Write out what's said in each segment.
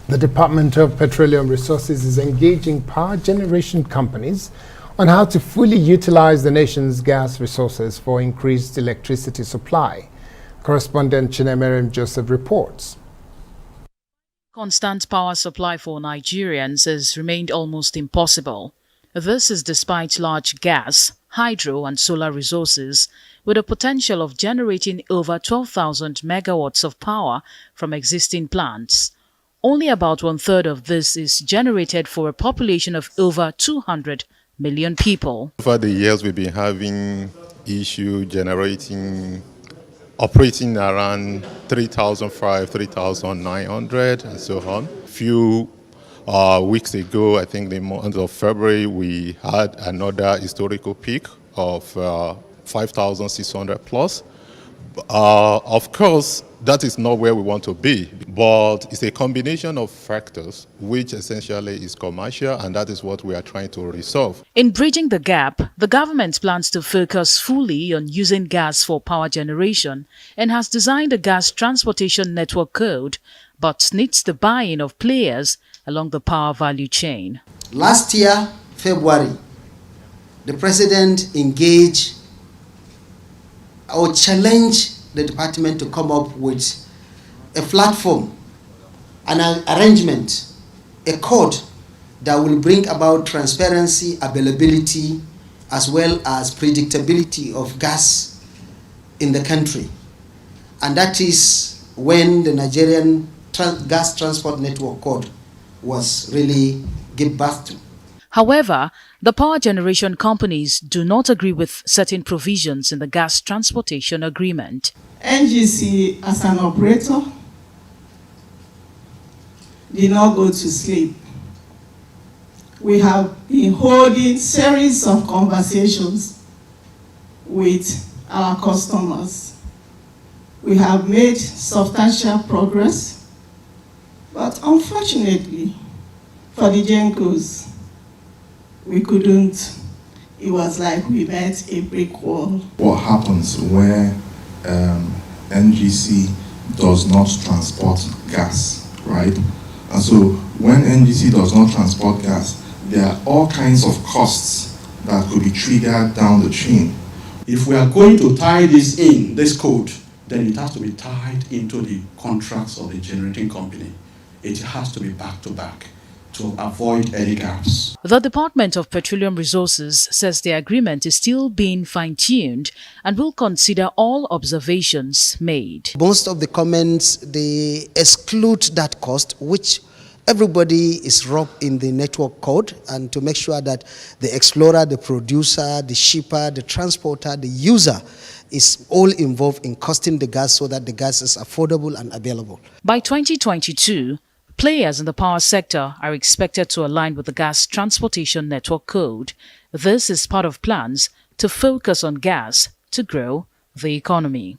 The Department of Petroleum Resources is engaging power generation companies on how to fully utilize the nation's gas resources for increased electricity supply. Correspondent Chinaemerem Joseph reports. Constant power supply for Nigerians has remained almost impossible. This is despite large gas, hydro and solar resources with a potential of generating over 12,000 megawatts of power from existing plants. Only about one-third of this is generated for a population of over 200 million people. Over the years, we've been having issue operating around 3,500, 3,900 and so on. A few weeks ago, I think the month of February, we had another historical peak of 5,600 plus. Of course, that is not where we want to be, but it's a combination of factors which essentially is commercial, and that is what we are trying to resolve. In bridging the gap, the government plans to focus fully on using gas for power generation and has designed a gas transportation network code, but needs the buy-in of players along the power value chain. Last year, February, the President engaged or challenged the department to come up with a platform, an arrangement, a code that will bring about transparency, availability, as well as predictability of gas in the country. And that is when the Nigerian Gas Transport Network Code was really given birth to. However, the power generation companies do not agree with certain provisions in the gas transportation agreement. NGC, as an operator, did not go to sleep. We have been holding series of conversations with our customers. We have made substantial progress, but unfortunately for the Gencos, we couldn't. It was like we met a brick wall. What happens where NGC does not transport gas, right? And so when NGC does not transport gas, there are all kinds of costs that could be triggered down the chain. If we are going to tie this code, then it has to be tied into the contracts of the generating company. It has to be back to back, to avoid any gaps. The Department of Petroleum Resources says the agreement is still being fine-tuned and will consider all observations made. Most of the comments, they exclude that cost, which everybody is rubbed in the network code, and to make sure that the explorer, the producer, the shipper, the transporter, the user is all involved in costing the gas so that the gas is affordable and available. By 2022, players in the power sector are expected to align with the Gas Transportation Network Code. This is part of plans to focus on gas to grow the economy.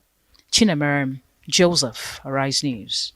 Chinaemerem Joseph, Arise News.